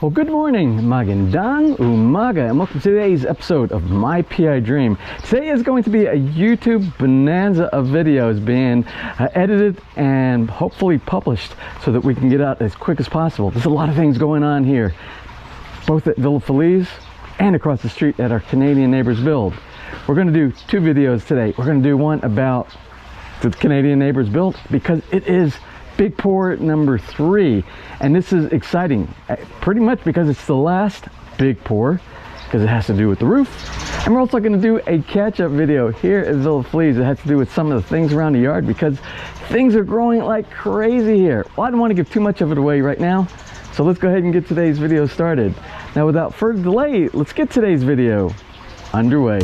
Well, good morning, magandang umaga, and welcome to today's episode of My PI Dream. Today is going to be a YouTube bonanza of videos being edited and hopefully published so that we can get out as quick as possible. There's a lot of things going on here, both at Villa Feliz and across the street at our Canadian neighbors build. We're going to do two videos today. We're going to do one about the Canadian neighbors build because it is big pour number 3, and this is exciting pretty much because it's the last big pour because it has to do with the roof. And we're also going to do a catch-up video here at Villa Feliz that has to do with some of the things around the yard because things are growing like crazy here. Well, I don't want to give too much of it away right now, so let's go ahead and get today's video started. Now, without further delay, let's get today's video underway.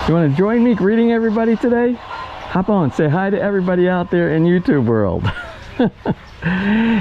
You want to join me greeting everybody today? Hop on, say hi to everybody out there in YouTube world.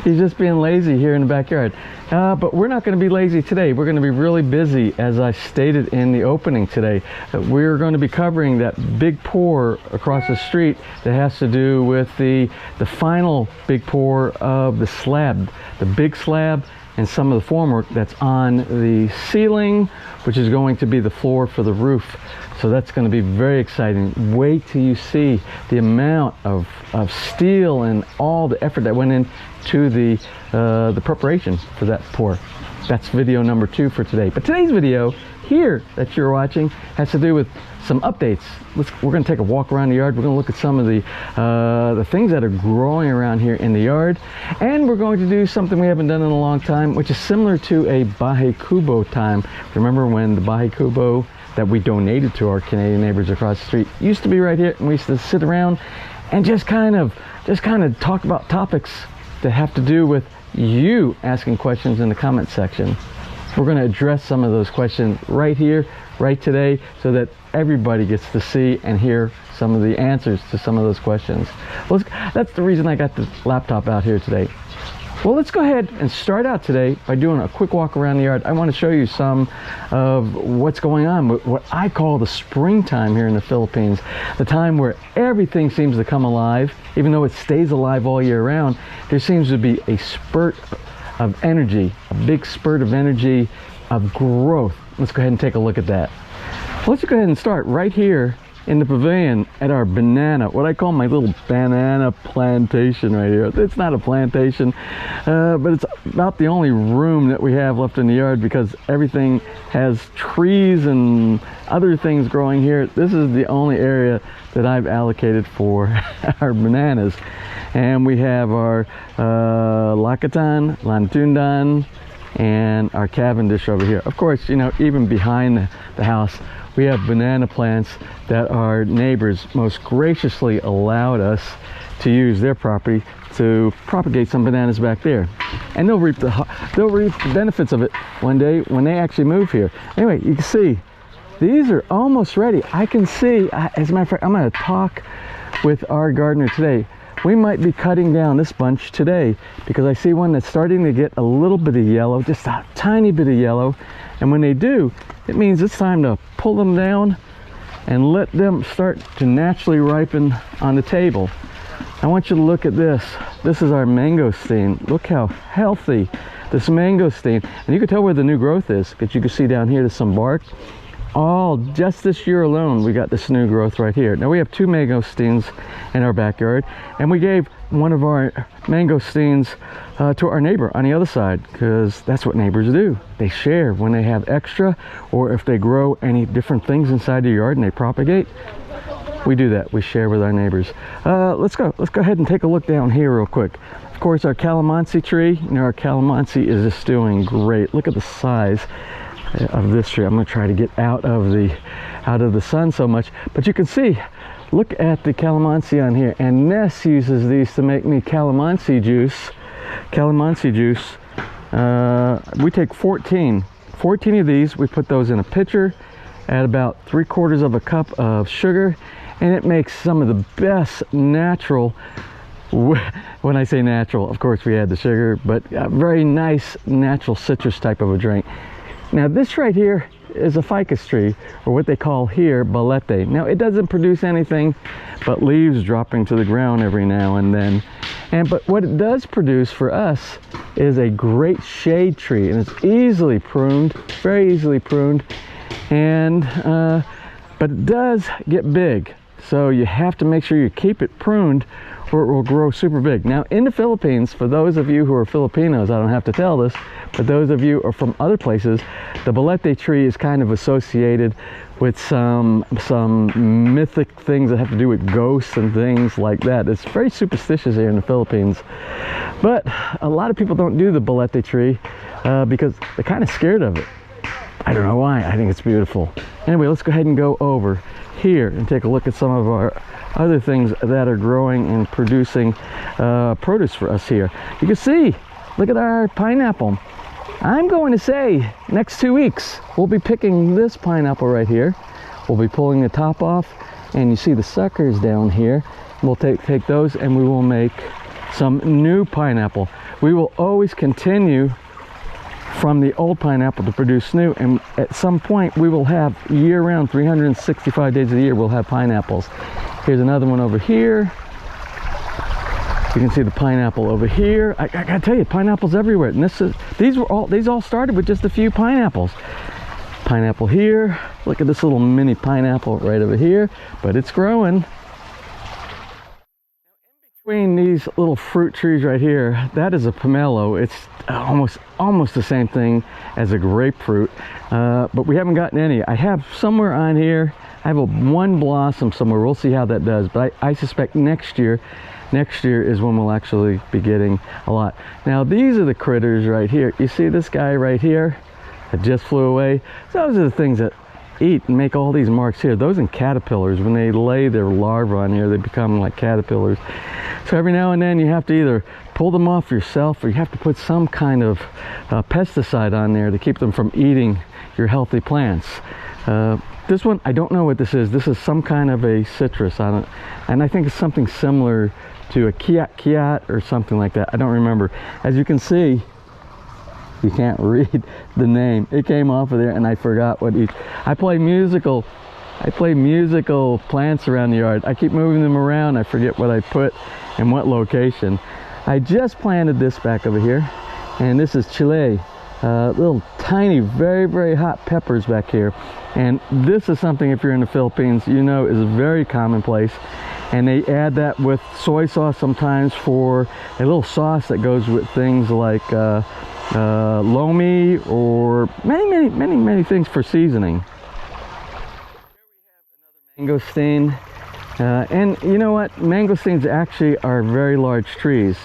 He's just being lazy here in the backyard. But we're not going to be lazy today. We're going to be really busy, as I stated in the opening today. We're going to be covering that big pour across the street that has to do with the final big pour of the slab, the big slab, and some of the formwork that's on the ceiling, which is going to be the floor for the roof. So that's going to be very exciting. Wait till you see the amount of steel and all the effort that went into the preparation for that pour. That's video number 2 for today. But today's video here that you're watching has to do with some updates. We're going to take a walk around the yard. We're going to look at some of the things that are growing around here in the yard, and we're going to do something we haven't done in a long time, which is similar to a Bahay Kubo time. Remember when the Bahay Kubo that we donated to our Canadian neighbors across the street used to be right here, and we used to sit around and just kind of talk about topics that have to do with you asking questions in the comment section. We're going to address some of those questions right here, right today, so that everybody gets to see and hear some of the answers to some of those questions. Well, that's the reason I got the laptop out here today. Well, let's go ahead and start out today by doing a quick walk around the yard. I want to show you some of what's going on, what I call the springtime here in the Philippines, the time where everything seems to come alive. Even though it stays alive all year round, there seems to be a spurt of energy, a big spurt of energy, of growth. Let's go ahead and take a look at that. Let's go ahead and start right here in the pavilion at our banana, what I call my little banana plantation right here. It's not a plantation, but it's about the only room that we have left in the yard because everything has trees and other things growing here. This is the only area that I've allocated for our bananas. And we have our Lakatan, Lantundan, and our Cavendish over here. Of course, you know, even behind the house, we have banana plants that our neighbors most graciously allowed us to use their property to propagate some bananas back there. And they'll reap the benefits of it one day when they actually move here. Anyway, you can see these are almost ready. I can see, as a matter of fact, I'm going to talk with our gardener today. We might be cutting down this bunch today because I see one that's starting to get a little bit of yellow, just a tiny bit of yellow. And when they do, it means it's time to pull them down and let them start to naturally ripen on the table. I want you to look at this. This is our mangosteen. Look how healthy this mangosteen. And you can tell where the new growth is because you can see down here there's some bark. All just this year alone, we got this new growth right here. Now we have 2 mangosteens in our backyard, and we gave one of our mangosteens to our neighbor on the other side because that's what neighbors do. They share when they have extra, or if they grow any different things inside the yard and they propagate. We do that. We share with our neighbors. Let's go ahead and take a look down here real quick. Of course, our calamansi tree. You know, our calamansi is just doing great. Look at the size of this tree. I'm going to try to get out of the sun so much, but you can see, look at the calamansi on here, and Ness uses these to make me calamansi juice. We take 14 of these, we put those in a pitcher, add about 3/4 cup of sugar, and it makes some of the best natural, when I say natural, of course we add the sugar, but a very nice natural citrus type of a drink. Now this right here is a ficus tree, or what they call here balete. Now it doesn't produce anything but leaves dropping to the ground every now and then. But what it does produce for us is a great shade tree, and it's easily pruned, very easily pruned. And but it does get big, so you have to make sure you keep it pruned or it will grow super big. Now in the Philippines, for those of you who are Filipinos, I don't have to tell this, but those of you who are from other places, the balete tree is kind of associated with some mythic things that have to do with ghosts and things like that. It's very superstitious here in the Philippines. But a lot of people don't do the balete tree because they're kind of scared of it. I don't know why. I think it's beautiful. Anyway, let's go ahead and go over here and take a look at some of our other things that are growing and producing produce for us here. You can see, look at our pineapple. I'm going to say next 2 weeks we'll be picking this pineapple right here. We'll be pulling the top off, and you see the suckers down here. We'll take those and we will make some new pineapple. We will always continue from the old pineapple to produce new, and at some point we will have year-round, 365 days of the year, we'll have pineapples. Here's another one over here. You can see the pineapple over here. I gotta tell you, pineapples everywhere. And these all started with just a few pineapples. Pineapple here. Look at this little mini pineapple right over here, but it's growing. Between these little fruit trees right here, that is a pomelo. It's almost the same thing as a grapefruit, but we haven't gotten any. I have somewhere on here, I have one blossom somewhere. We'll see how that does, but I suspect next year is when we'll actually be getting a lot. Now these are the critters right here. You see this guy right here that just flew away? Those are the things that eat and make all these marks here. Those are caterpillars. When they lay their larvae on here, they become like caterpillars. So every now and then you have to either pull them off yourself, or you have to put some kind of pesticide on there to keep them from eating your healthy plants. This one, I don't know what this is. This is some kind of a citrus on it, and I think it's something similar to a kiat or something like that. I don't remember. As you can see, you can't read the name. It came off of there and I forgot what each. I play musical plants around the yard. I keep moving them around. I forget what I put and what location. I just planted this back over here, and this is chile. Little tiny, very, very hot peppers back here. And this is something, if you're in the Philippines, you know is very commonplace. And they add that with soy sauce sometimes for a little sauce that goes with things like lomi, or many things for seasoning. Mangosteen. And you know what, mangosteens actually are very large trees,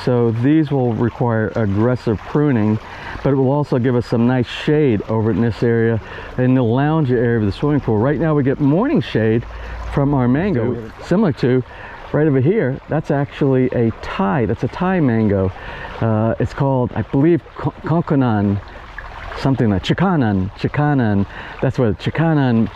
so these will require aggressive pruning, but it will also give us some nice shade over in this area, in the lounge area of the swimming pool. Right now we get morning shade from our mango, similar to right over here. That's actually a Thai, that's a Thai mango. It's called, I believe, Konkonan, something like Chikanan, that's what, Chikanan,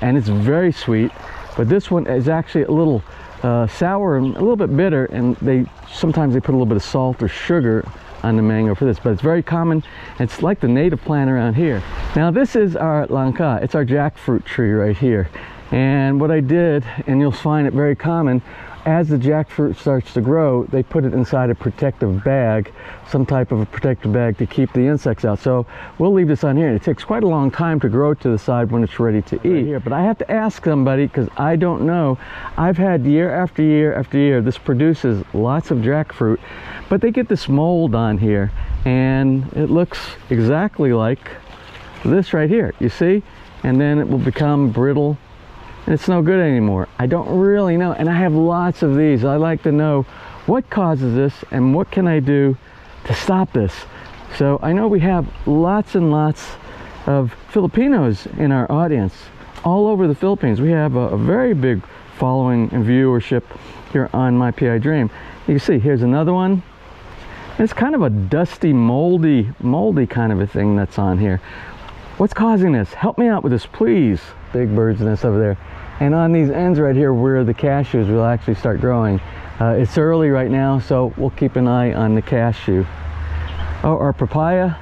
and it's very sweet. But this one is actually a little sour and a little bit bitter, and sometimes they put a little bit of salt or sugar on the mango for this, but it's very common. It's like the native plant around here. Now this is our langka. It's our jackfruit tree right here. And what I did, and you'll find it very common, as the jackfruit starts to grow, they put it inside a protective bag, some type of a protective bag to keep the insects out. So we'll leave this on here. It takes quite a long time to grow to the side when it's ready to eat. Here, but I have to ask somebody, because I don't know. I've had year after year after year, this produces lots of jackfruit, but they get this mold on here, and it looks exactly like this right here, you see? And then it will become brittle, and it's no good anymore. I don't really know, and I have lots of these. I like to know what causes this and what can I do to stop this. So I know we have lots and lots of Filipinos in our audience all over the Philippines. We have a very big following and viewership here on My PI Dream. You can see here's another one. It's kind of a dusty, moldy kind of a thing that's on here. What's causing this? Help me out with this, please. Big bird's nest over there. And on these ends right here where the cashews will actually start growing. It's early right now, so we'll keep an eye on the cashew. Oh, our papaya.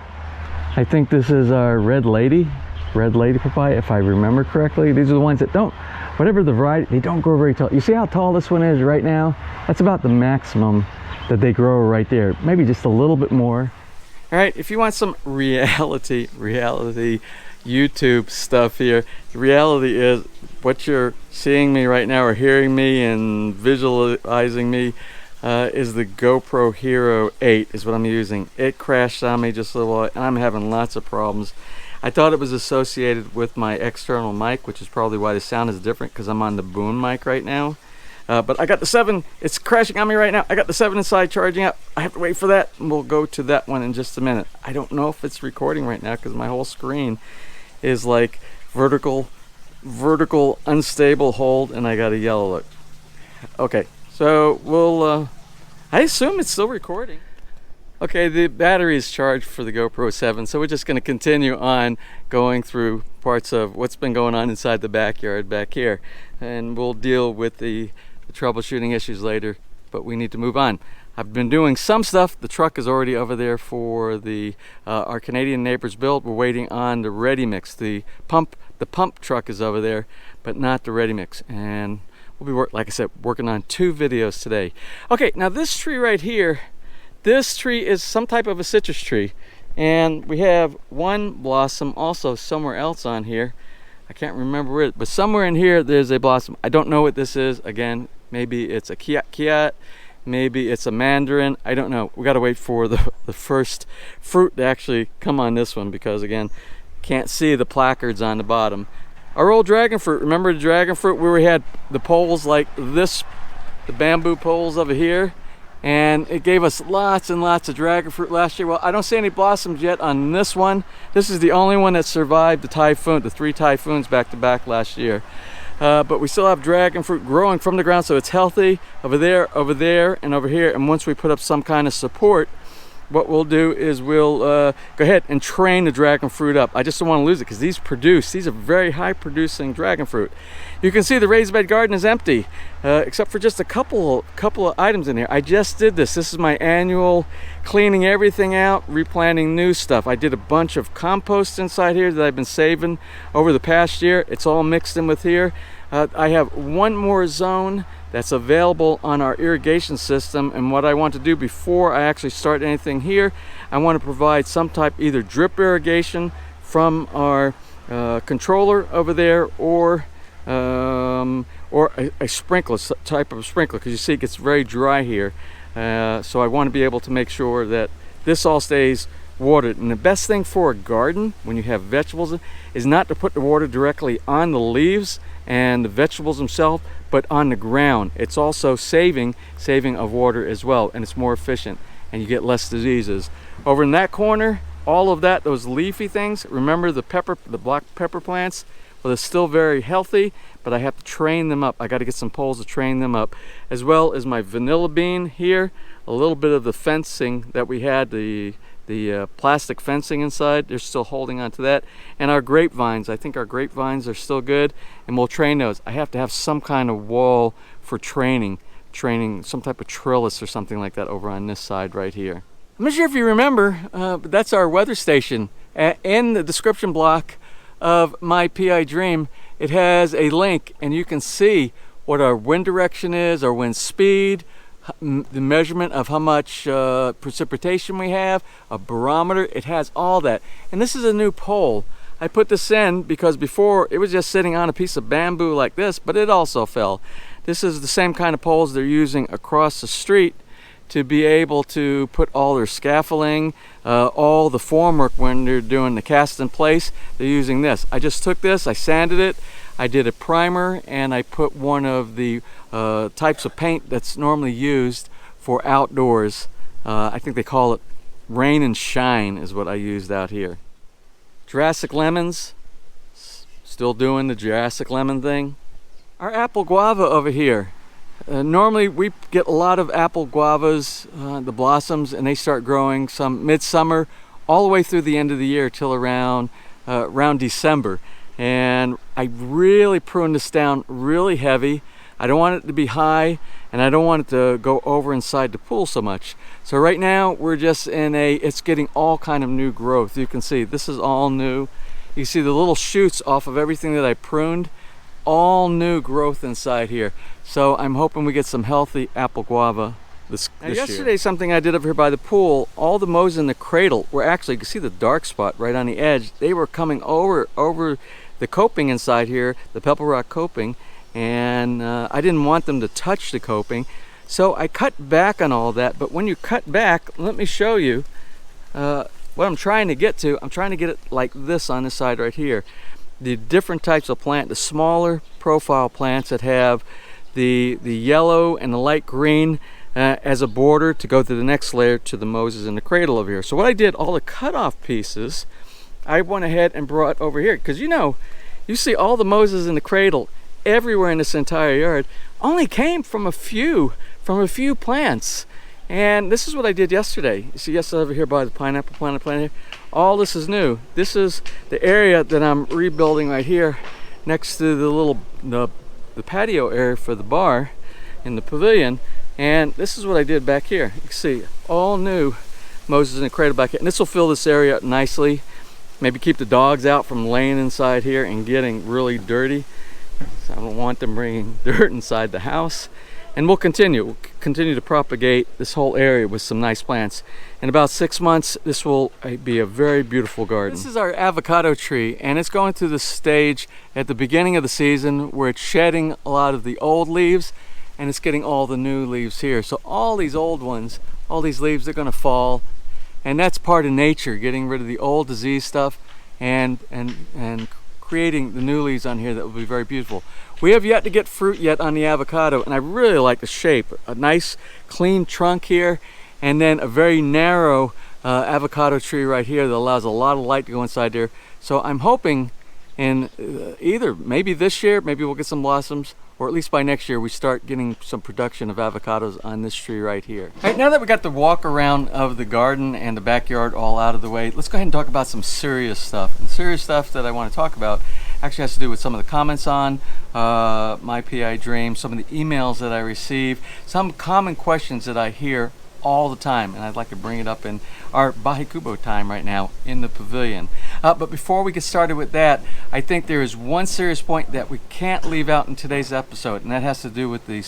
I think this is our red lady papaya, if I remember correctly. These are the ones that don't, whatever the variety, they don't grow very tall. You see how tall this one is right now? That's about the maximum that they grow right there. Maybe just a little bit more. All right, if you want some reality YouTube stuff here, the reality is what you're seeing me right now or hearing me and visualizing me is the GoPro Hero 8 is what I'm using. It crashed on me just a little while and I'm having lots of problems. I thought it was associated with my external mic, which is probably why the sound is different because I'm on the boom mic right now. But I got the 7, it's crashing on me right now. I got the 7 inside charging up. I have to wait for that, and we'll go to that one in just a minute. I don't know if it's recording right now because my whole screen is like vertical unstable hold, and I got a yellow look. Okay, so we'll, I assume it's still recording. Okay, the battery is charged for the GoPro 7, so we're just going to continue on going through parts of what's been going on inside the backyard back here, and we'll deal with the troubleshooting issues later, but we need to move on. I've been doing some stuff. The truck is already over there for the our Canadian neighbors build. We're waiting on the ready mix. The pump truck is over there, but not the ready mix. And we'll be like I said, working on 2 videos today. Okay, now this tree right here, this tree is some type of a citrus tree, and we have one blossom also somewhere else on here. I can't remember where, but somewhere in here there's a blossom. I don't know what this is. Again, maybe it's a kiat, maybe it's a mandarin. I don't know. We got to wait for the first fruit to actually come on this one because, again, can't see the placards on the bottom. Our old dragon fruit, remember the dragon fruit where we had the poles like this, the bamboo poles over here? And it gave us lots and lots of dragon fruit last year. Well, I don't see any blossoms yet on this one. This is the only one that survived the typhoon, the 3 typhoons back to back last year. But we still have dragon fruit growing from the ground, so it's healthy over there, and over here. And once we put up some kind of support, what we'll do is we'll go ahead and train the dragon fruit up. I just don't want to lose it because these are very high producing dragon fruit. You can see the raised bed garden is empty, except for just a couple of items in here. I just did this. This is my annual cleaning everything out, replanting new stuff. I did a bunch of compost inside here that I've been saving over the past year. It's all mixed in with here. I have one more zone that's available on our irrigation system, and what I want to do before I actually start anything here, I want to provide some type either drip irrigation from our controller over there or a sprinkler, type of sprinkler, because you see it gets very dry here. So I want to be able to make sure that this all stays watered. And the best thing for a garden when you have vegetables is not to put the water directly on the leaves and the vegetables themselves, but on the ground. It's also saving of water as well, and it's more efficient, and you get less diseases. Over in that corner, all of that, those leafy things, remember the black pepper plants? Well, they're still very healthy, but I have to train them up. I got to get some poles to train them up, as well as my vanilla bean here, a little bit of the fencing that we had, the plastic fencing inside, they're still holding on to that, and our grapevines. I think our grapevines are still good, and we'll train those. I have to have some kind of wall for training, some type of trellis or something like that over on this side right here. I'm not sure if you remember, but that's our weather station. In the description block of my PI Dream, it has a link, and you can see what our wind direction is, our wind speed, the measurement of how much precipitation we have, a barometer. It has all that. And this is a new pole. I put this in because before it was just sitting on a piece of bamboo like this, but it also fell. This is the same kind of poles they're using across the street to be able to put all their scaffolding, all the formwork when they're doing the cast in place. They're using this. I just took this, I sanded it, I did a primer, and I put one of the types of paint that's normally used for outdoors. I think they call it rain and shine is what I used out here. Jurassic lemons, still doing the Jurassic lemon thing. Our apple guava over here. Normally we get a lot of apple guavas, the blossoms, and they start growing some midsummer all the way through the end of the year till around December. And I really pruned this down really heavy. I don't want it to be high, and I don't want it to go over inside the pool so much. So right now we're just in it's getting all kind of new growth. You can see this is all new. You see the little shoots off of everything that I pruned, all new growth inside here. So I'm hoping we get some healthy apple guava this yesterday year. Something I did over here by the pool, all the mows in the cradle were actually, you can see the dark spot right on the edge. They were coming over the coping inside here, the pebble rock coping, and I didn't want them to touch the coping. So I cut back on all that, but when you cut back, let me show you what I'm trying to get to. I'm trying to get it like this on this side right here. The different types of plant, the smaller profile plants that have the yellow and the light green as a border to go to the next layer to the Moses in the cradle over here. So what I did, all the cutoff pieces, I went ahead and brought over here, because you see all the Moses in the cradle everywhere in this entire yard only came from a few plants. And this is what I did yesterday. You see yesterday over here by the pineapple plant here, all this is new. This is the area that I'm rebuilding right here next to the patio area for the bar in the pavilion. And this is what I did back here. You can see all new Moses in the cradle back here. And this will fill this area up nicely. Maybe keep the dogs out from laying inside here and getting really dirty. So I don't want them bringing dirt inside the house. And we'll continue to propagate this whole area with some nice plants. In about 6 months, this will be a very beautiful garden. This is our avocado tree, and it's going through the stage at the beginning of the season where it's shedding a lot of the old leaves, and it's getting all the new leaves here. So all these old ones, all these leaves, they're going to fall, and that's part of nature, getting rid of the old disease stuff and creating the new leaves on here that will be very beautiful. We have yet to get fruit yet on the avocado, and I really like the shape. A nice clean trunk here, and then a very narrow avocado tree right here that allows a lot of light to go inside there. So I'm hoping in either maybe this year, maybe we'll get some blossoms, or at least by next year we start getting some production of avocados on this tree right here. All right, now that we got the walk around of the garden and the backyard all out of the way, let's go ahead and talk about some serious stuff. And the serious stuff that I want to talk about actually has to do with some of the comments on my PI Dream, some of the emails that I receive, some common questions that I hear all the time, and I'd like to bring it up in our Bahikubo time right now in the pavilion. But before we get started with that, I think there is one serious point that we can't leave out in today's episode, and that has to do with the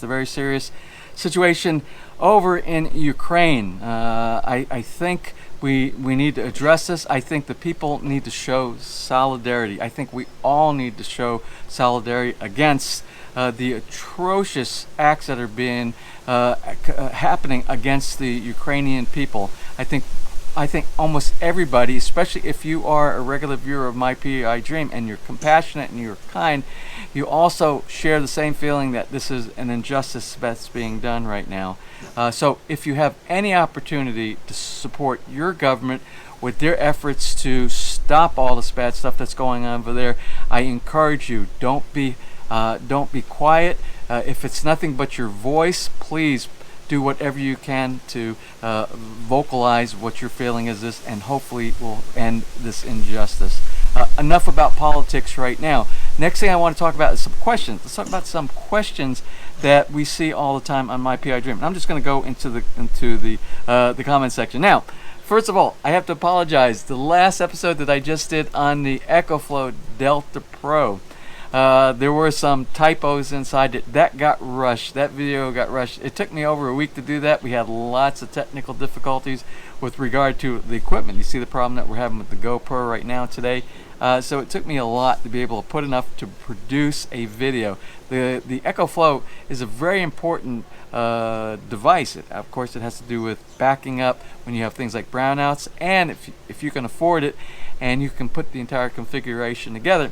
very serious situation over in Ukraine. I think we need to address this. I think the people need to show solidarity. I think we all need to show solidarity against the atrocious acts that are being happening against the Ukrainian people. I think almost everybody, especially if you are a regular viewer of my PI Dream and you're compassionate and you're kind, you also share the same feeling that this is an injustice that's being done right now. So if you have any opportunity to support your government with their efforts to stop all this bad stuff that's going on over there, I encourage you, don't be quiet. If it's nothing but your voice, please do whatever you can to vocalize what your feeling is this, and hopefully will end this injustice. Enough about politics right now. Next thing I want to talk about is some questions. Let's talk about some questions that we see all the time on my PI Dream. And I'm just going to go into the comment section now. First of all, I have to apologize. The last episode that I just did on the EcoFlow Delta Pro, there were some typos inside it. That got rushed. That video got rushed. It took me over a week to do that. We had lots of technical difficulties with regard to the equipment. You see the problem that we're having with the GoPro right now today. So it took me a lot to be able to put enough to produce a video. The EcoFlow is a very important device. Of course, it has to do with backing up when you have things like brownouts, and if you can afford it and you can put the entire configuration together,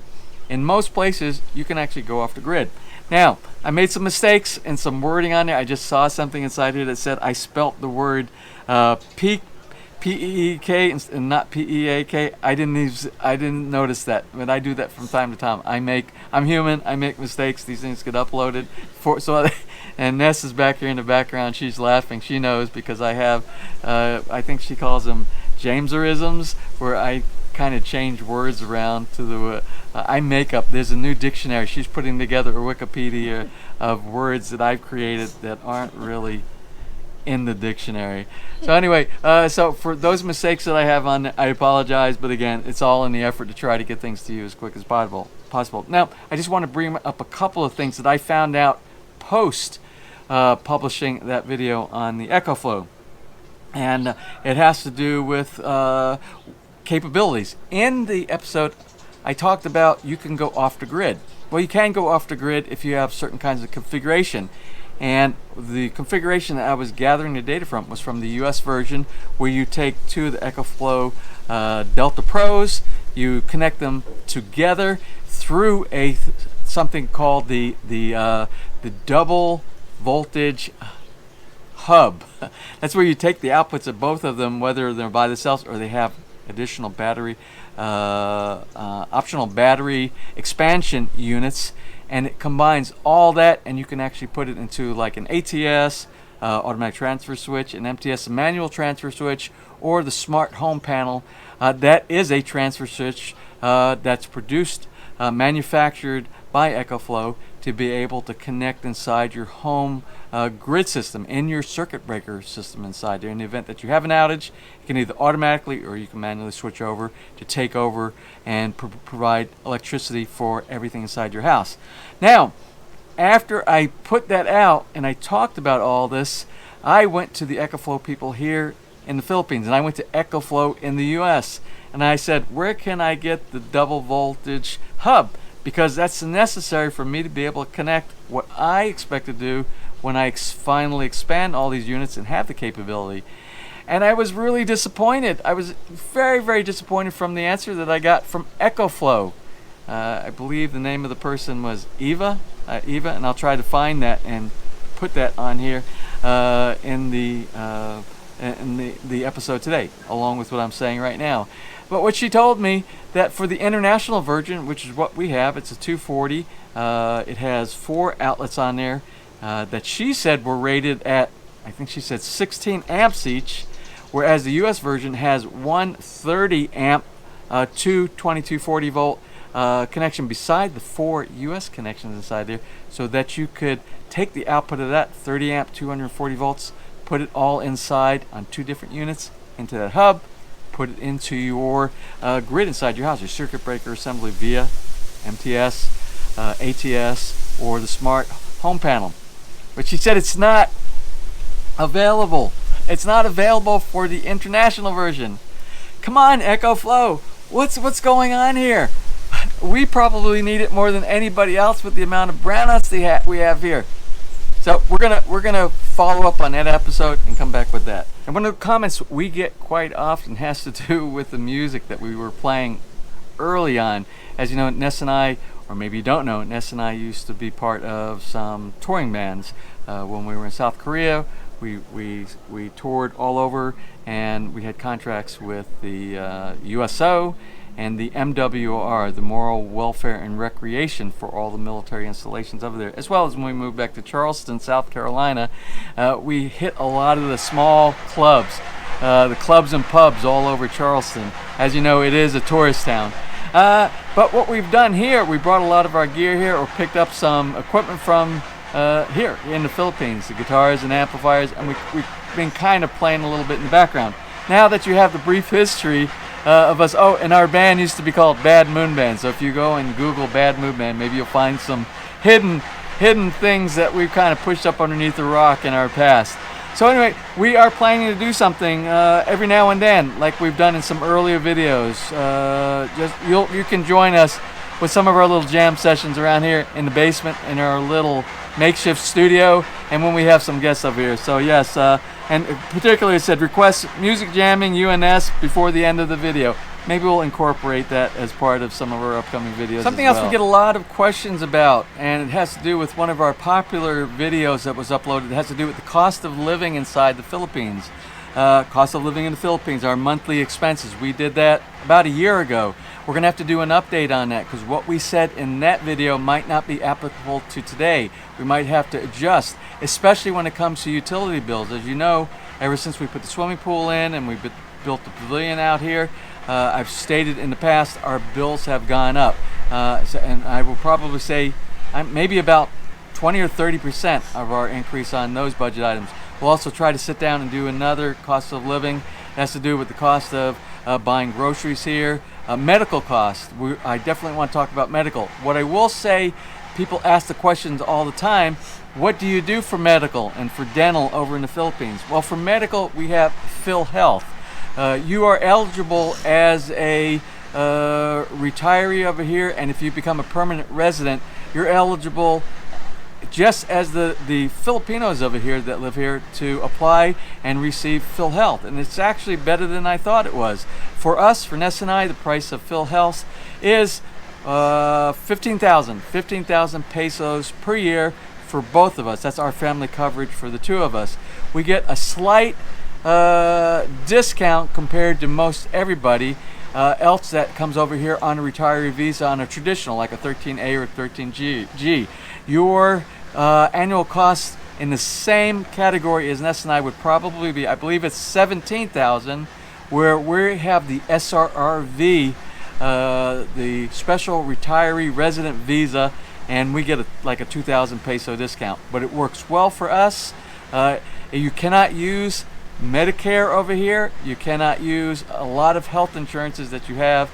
in most places you can actually go off the grid. Now, I made some mistakes and some wording on there. I just saw something inside here that said I spelt the word P-E-E-K and not P-E-A-K. I didn't notice that, but I do that from time to time. I'm human. I make mistakes. These things get uploaded. And Ness is back here in the background. She's laughing. She knows because I have, I think she calls them Jameserisms, where I kind of change words around to the I make up. There's a new dictionary. She's putting together a Wikipedia of words that I've created that aren't really in the dictionary. So anyway, so for those mistakes that I have on, I apologize, but again, it's all in the effort to try to get things to you as quick as possible. Now, I just want to bring up a couple of things that I found out post publishing that video on the EcoFlow, and it has to do with capabilities. In the episode, I talked about you can go off the grid. Well, you can go off the grid if you have certain kinds of configuration. And the configuration that I was gathering the data from was from the US version, where you take two of the EcoFlow Delta Pros, you connect them together through something called the double voltage hub. That's where you take the outputs of both of them, whether they're by themselves or they have additional battery, optional battery expansion units. And it combines all that, and you can actually put it into like an ATS, automatic transfer switch, an MTS, a manual transfer switch, or the smart home panel. That is a transfer switch that's produced, manufactured by EcoFlow to be able to connect inside your home grid system, in your circuit breaker system inside there. In the event that you have an outage, you can either automatically or you can manually switch over to take over and provide electricity for everything inside your house. Now, after I put that out and I talked about all this, I went to the EcoFlow people here in the Philippines, and I went to EcoFlow in the US, and I said, where can I get the double voltage hub? Because that's necessary for me to be able to connect what I expect to do when I finally expand all these units and have the capability. And I was really disappointed. I was very, very disappointed from the answer that I got from EcoFlow. I believe the name of the person was Eva, and I'll try to find that and put that on here in the episode today, along with what I'm saying right now. But what she told me, that for the international version, which is what we have, it's a 240. It has 4 outlets on there that she said were rated at, I think she said 16 amps each, whereas the US version has one 30 amp, 2240 volt connection beside the 4 US connections inside there, so that you could take the output of that 30 amp, 240 volts, put it all inside on 2 different units into that hub, put it into your grid inside your house, your circuit breaker assembly via MTS, ATS, or the smart home panel. But she said it's not available. It's not available for the international version. Come on, EcoFlow. What's going on here? We probably need it more than anybody else with the amount of brownouts we have here. So we're gonna follow up on that episode and come back with that. And one of the comments we get quite often has to do with the music that we were playing early on. As you know, Ness and I, or maybe you don't know, Ness and I used to be part of some touring bands. When we were in South Korea, we toured all over, and we had contracts with the USO and the MWR, the Moral Welfare and Recreation, for all the military installations over there. As well as when we moved back to Charleston, South Carolina, we hit a lot of the small clubs, the clubs and pubs all over Charleston. As you know, it is a tourist town. But what we've done here, we brought a lot of our gear here, or picked up some equipment from here in the Philippines, the guitars and amplifiers, and we've been kind of playing a little bit in the background. Now that you have the brief history of us, oh, and our band used to be called Bad Moon Band, so if you go and Google Bad Moon Band, maybe you'll find some hidden things that we've kind of pushed up underneath the rock in our past. So anyway, we are planning to do something every now and then, like we've done in some earlier videos. You can join us with some of our little jam sessions around here in the basement in our little makeshift studio, and when we have some guests over here. So yes, and particularly it said request music jamming UNS before the end of the video. Maybe we'll incorporate that as part of some of our upcoming videos. Something else we get a lot of questions about, and it has to do with one of our popular videos that was uploaded. It has to do with the cost of living inside the Philippines. Cost of living in the Philippines, our monthly expenses. We did that about a year ago. We're going to have to do an update on that, because what we said in that video might not be applicable to today. We might have to adjust, especially when it comes to utility bills. As you know, ever since we put the swimming pool in and we built the pavilion out here, I've stated in the past, our bills have gone up. And I will probably say maybe about 20 or 30% of our increase on those budget items. We'll also try to sit down and do another cost of living. It has to do with the cost of buying groceries here. Medical costs. I definitely want to talk about medical. What I will say, people ask the questions all the time, what do you do for medical and for dental over in the Philippines? Well, for medical, we have PhilHealth. You are eligible as a retiree over here, and if you become a permanent resident, you're eligible just as the Filipinos over here that live here to apply and receive PhilHealth. And it's actually better than I thought it was. For us, for Ness and I, the price of PhilHealth is 15,000 pesos per year for both of us. That's our family coverage for the two of us. We get a slight discount compared to most everybody else that comes over here on a retiree visa on a traditional, like a 13A or 13G. Your annual cost in the same category as Ness and I would probably be, I believe it's 17,000, where we have the SRRV, the special retiree resident visa, and we get like a 2,000 peso discount. But it works well for us. You cannot use Medicare over here. You cannot use a lot of health insurances that you have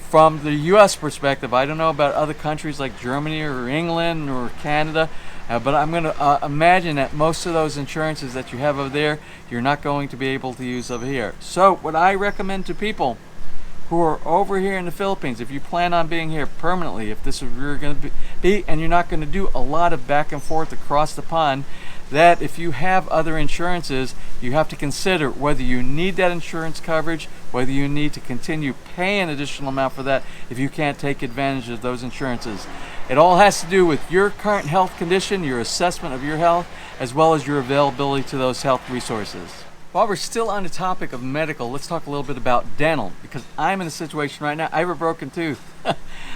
from the US perspective. I don't know about other countries like Germany or England or Canada, but I'm going to imagine that most of those insurances that you have over there, you're not going to be able to use over here. So what I recommend to people who are over here in the Philippines, if you plan on being here permanently, if this is where you're going to be, and you're not going to do a lot of back and forth across the pond, that if you have other insurances, you have to consider whether you need that insurance coverage, whether you need to continue paying an additional amount for that if you can't take advantage of those insurances. It all has to do with your current health condition, your assessment of your health, as well as your availability to those health resources. While we're still on the topic of medical, let's talk a little bit about dental, because I'm in a situation right now. I have a broken tooth.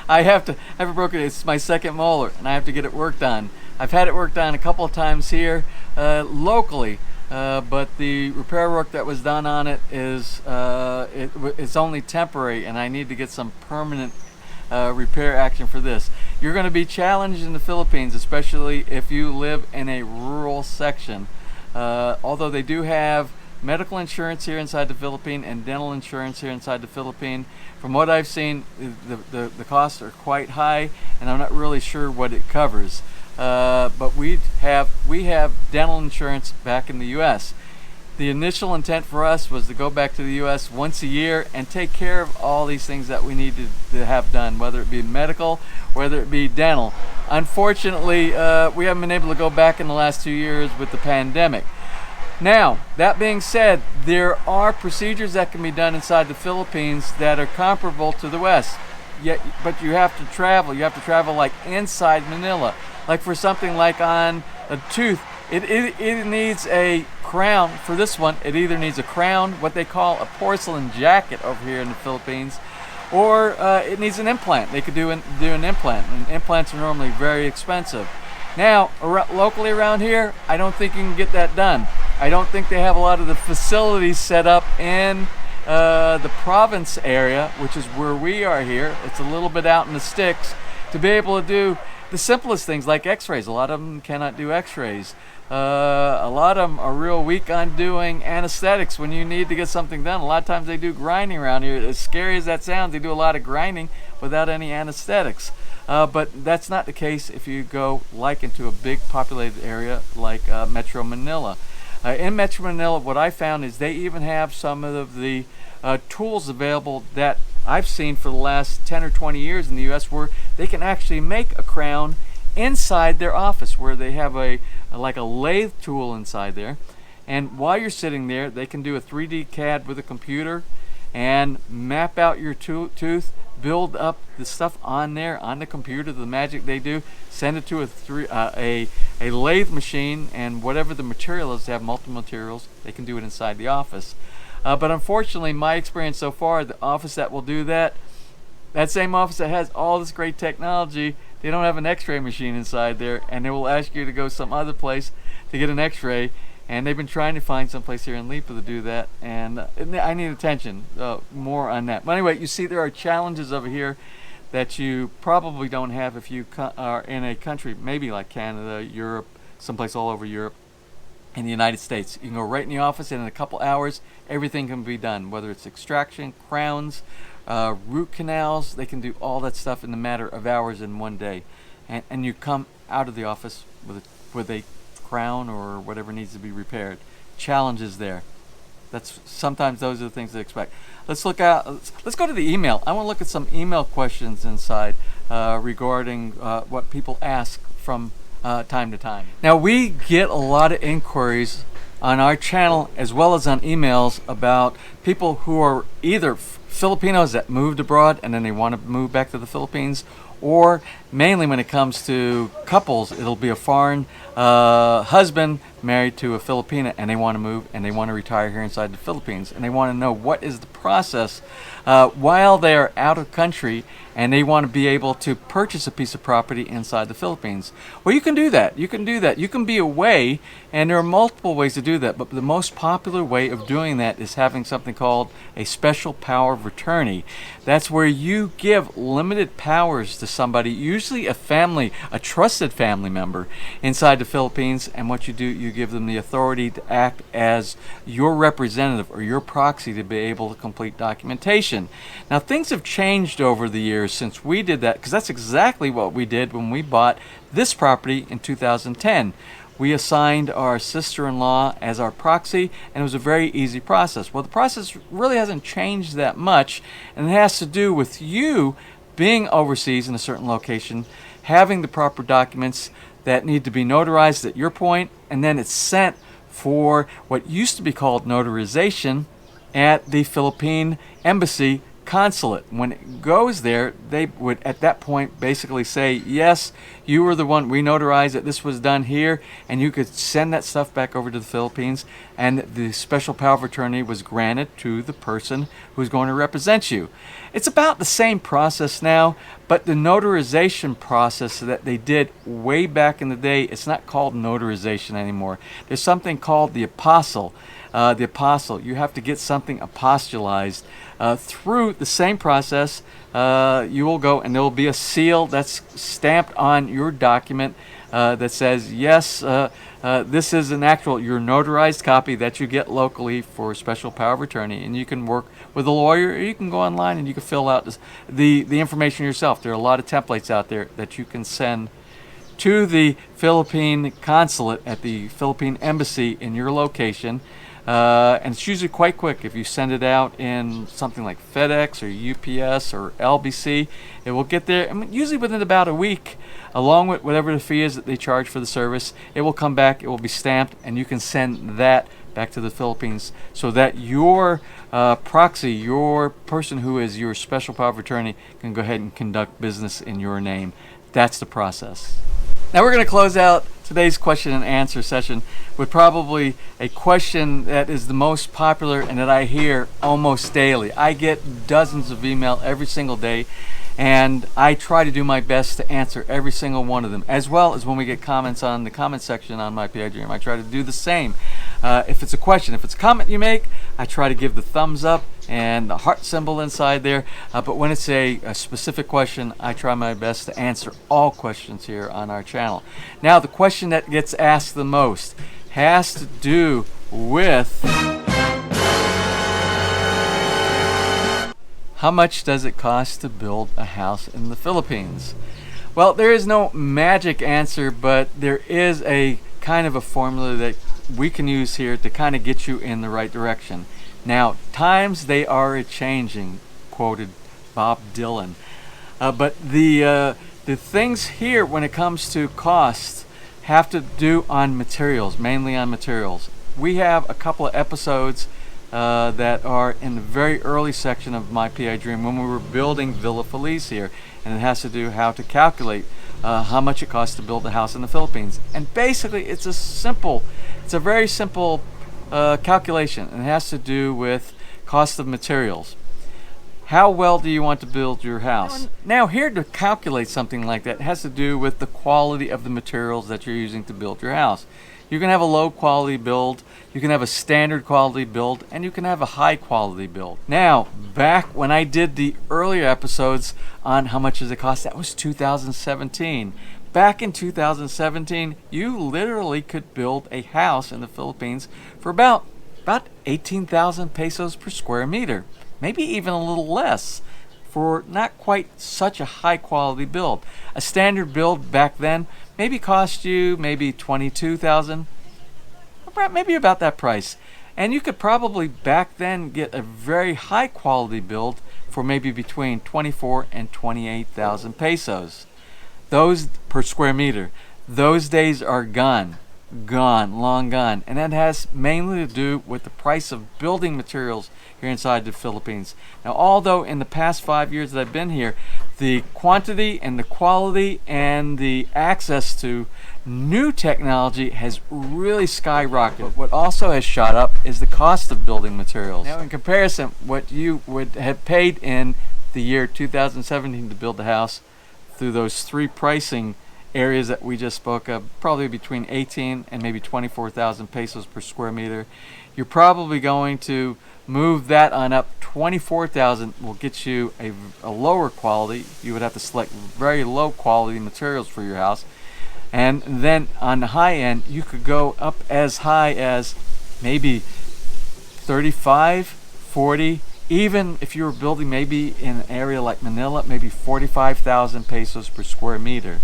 I have a broken, it's my second molar, and I have to get it worked on. I've had it worked on a couple of times here locally, but the repair work that was done on it is it's only temporary, and I need to get some permanent repair action for this. You're going to be challenged in the Philippines, especially if you live in a rural section. Although they do have medical insurance here inside the Philippines and dental insurance here inside the Philippines, from what I've seen, the costs are quite high, and I'm not really sure what it covers. But we have dental insurance back in the U.S. The initial intent for us was to go back to the U.S. once a year and take care of all these things that we needed to have done, whether it be medical, whether it be dental. Unfortunately, we haven't been able to go back in the last 2 years with the pandemic. Now, that being said, there are procedures that can be done inside the Philippines that are comparable to the West. But you have to travel. You have to travel like inside Manila. Like for something like on a tooth, it needs a crown. For this one, it either needs a crown, what they call a porcelain jacket over here in the Philippines, or it needs an implant. They could do an implant, and implants are normally very expensive. Now, locally around here, I don't think you can get that done. I don't think they have a lot of the facilities set up in the province area, which is where we are here. It's a little bit out in the sticks, to be able to do the simplest things like x-rays. A lot of them cannot do x-rays. A lot of them are real weak on doing anesthetics when you need to get something done. A lot of times they do grinding around here. As scary as that sounds, they do a lot of grinding without any anesthetics. But that's not the case if you go like into a big populated area like Metro Manila. In Metro Manila, what I found is they even have some of the tools available that I've seen for the last 10 or 20 years in the US, where they can actually make a crown inside their office, where they have like a lathe tool inside there, and while you're sitting there, they can do a 3D CAD with a computer and map out your tooth, build up the stuff on there on the computer, the magic they do, send it to a lathe machine, and whatever the material is, they have multiple materials, they can do it inside the office. But unfortunately, my experience so far, the office that will do that same office that has all this great technology, they don't have an x-ray machine inside there, and they will ask you to go some other place to get an x-ray, and they've been trying to find someplace here in Lipa to do that, and I need attention, more on that. But anyway, you see there are challenges over here that you probably don't have if you are in a country maybe like Canada, Europe, someplace all over Europe, in the United States. You can go right in the office, and in a couple hours everything can be done, whether it's extraction, crowns, root canals. They can do all that stuff in a matter of hours in one day, and you come out of the office with a crown or whatever needs to be repaired. Challenges there. That's sometimes those are the things to expect. Let's look at. Let's go to the email. I want to look at some email questions inside regarding what people ask from time to time. Now, we get a lot of inquiries on our channel as well as on emails about people who are either Filipinos that moved abroad and then they want to move back to the Philippines, or mainly when it comes to couples, it'll be a foreign husband married to a Filipina, and they want to move and they want to retire here inside the Philippines, and they want to know what is the process while they're out of country, and they want to be able to purchase a piece of property inside the Philippines. Well, you can do that. You can do that. You can be away, and there are multiple ways to do that, but the most popular way of doing that is having something called a special power of attorney. That's where you give limited powers to somebody, usually a family, a trusted family member inside the Philippines, and what you do, you give them the authority to act as your representative or your proxy to be able to complete documentation. Now, things have changed over the years since we did that, because that's exactly what we did when we bought this property in 2010. We assigned our sister-in-law as our proxy, and it was a very easy process. Well, the process really hasn't changed that much, and it has to do with you being overseas in a certain location, having the proper documents that need to be notarized at your point, and then it's sent for what used to be called notarization at the Philippine Embassy consulate. When it goes there, they would at that point basically say, yes, you were the one, we notarized it, this was done here, and you could send that stuff back over to the Philippines, and the special power of attorney was granted to the person who's going to represent you. It's about the same process now, but the notarization process that they did way back in the day, it's not called notarization anymore. There's something called the apostle. The apostle, you have to get something apostolized through the same process. You will go, and there will be a seal that's stamped on your document that says, yes, this is an actual, your notarized copy that you get locally for special power of attorney, and you can work with a lawyer, or you can go online and you can fill out the information yourself. There are a lot of templates out there that you can send to the Philippine consulate at the Philippine Embassy in your location. And it's usually quite quick. If you send it out in something like FedEx or UPS or LBC, it will get there, I mean, usually within about a week, along with whatever the fee is that they charge for the service. It will come back, it will be stamped, and you can send that back to the Philippines so that your proxy, your person who is your special power of attorney, can go ahead and conduct business in your name. That's the process. Now we're going to close out today's question and answer session with probably a question that is the most popular and that I hear almost daily. I get dozens of email every single day, and I try to do my best to answer every single one of them, as well as when we get comments on the comment section on my PWS. I try to do the same. If it's a question, if it's a comment you make, I try to give the thumbs up and the heart symbol inside there. But when it's a specific question, I try my best to answer all questions here on our channel. Now, the question that gets asked the most has to do with how much does it cost to build a house in the Philippines? Well, there is no magic answer, but there is a kind of a formula that we can use here to kind of get you in the right direction. Now, times they are a-changing, quoted Bob Dylan. But the things here when it comes to costs have to do on materials, mainly on materials. We have a couple of episodes that are in the very early section of my PI Dream when we were building Villa Feliz here, and it has to do how to calculate how much it costs to build a house in the Philippines. And basically it's a very simple calculation, and it has to do with cost of materials. How well do you want to build your house? Now, here to calculate something like that has to do with the quality of the materials that you're using to build your house. You can have a low quality build, you can have a standard quality build, and you can have a high quality build. Now, back when I did the earlier episodes on how much does it cost, that was 2017. Back in 2017, you literally could build a house in the Philippines for about 18,000 pesos per square meter. Maybe even a little less for not quite such a high quality build. A standard build back then maybe cost you maybe 22,000, maybe about that price. And you could probably back then get a very high quality build for maybe between 24 and 28,000 pesos. Those per square meter. Those days are gone, long gone. And that has mainly to do with the price of building materials here inside the Philippines. Now, although in the past 5 years that I've been here, the quantity and the quality and the access to new technology has really skyrocketed. What also has shot up is the cost of building materials. Now, in comparison, what you would have paid in the year 2017 to build a house through those three pricing areas that we just spoke of, probably between 18 and maybe 24,000 pesos per square meter. You're probably going to move that on up. 24,000 will get you a lower quality. You would have to select very low quality materials for your house. And then on the high end, you could go up as high as maybe 35, 40, even if you were building maybe in an area like Manila, maybe 45,000 pesos per square meter.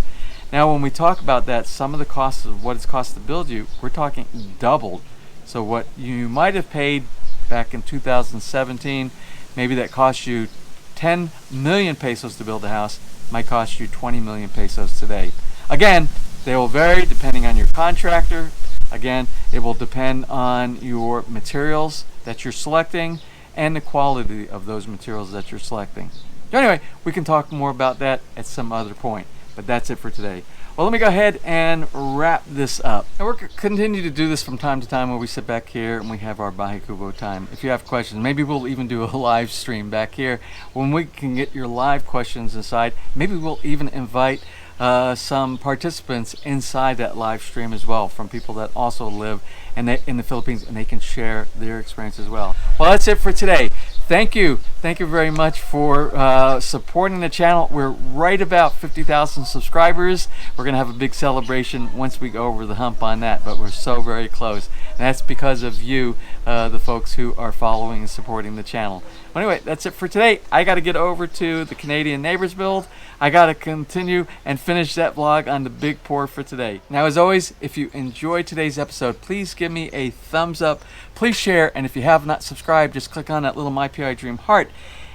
Now, when we talk about that, some of the costs of what it's cost to build you, we're talking doubled. So what you might have paid back in 2017, maybe that cost you 10 million pesos to build a house, might cost you 20 million pesos today. Again, they will vary depending on your contractor. Again, it will depend on your materials that you're selecting and the quality of those materials that you're selecting. So anyway, we can talk more about that at some other point, but that's it for today. Well, let me go ahead and wrap this up. And we're continue to do this from time to time where we sit back here and we have our Bahay Kubo time. If you have questions, maybe we'll even do a live stream back here when we can get your live questions inside. Maybe we'll even invite some participants inside that live stream as well, from people that also live in the Philippines, and they can share their experience as well. Well, that's it for today. Thank you very much for supporting the channel. We're right about 50,000 subscribers. We're gonna have a big celebration once we go over the hump on that, but we're so very close, and that's because of you, the folks who are following and supporting the channel. Well, anyway, that's it for today. I got to get over to the Canadian Neighbors build. I got to continue and finish that vlog on the big pour for today. Now, as always, if you enjoyed today's episode, please give me a thumbs up. Please share, and if you have not subscribed, just click on that little MyPI Dream heart.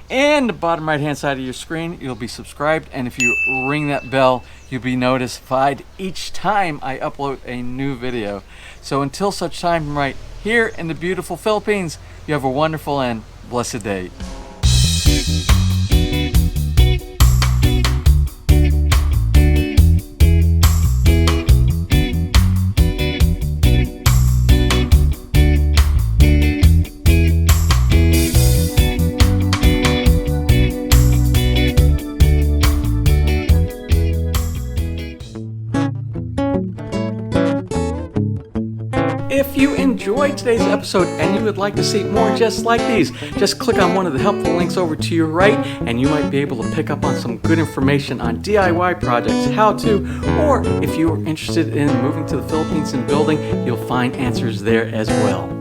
And the bottom right hand side of your screen, you'll be subscribed, and if you ring that bell, you'll be notified each time I upload a new video. So until such time, right here in the beautiful Philippines, you have a wonderful and blessed day. If you enjoyed today's episode and you would like to see more just like these, just click on one of the helpful links over to your right and you might be able to pick up on some good information on DIY projects, how to, or if you are interested in moving to the Philippines and building, you'll find answers there as well.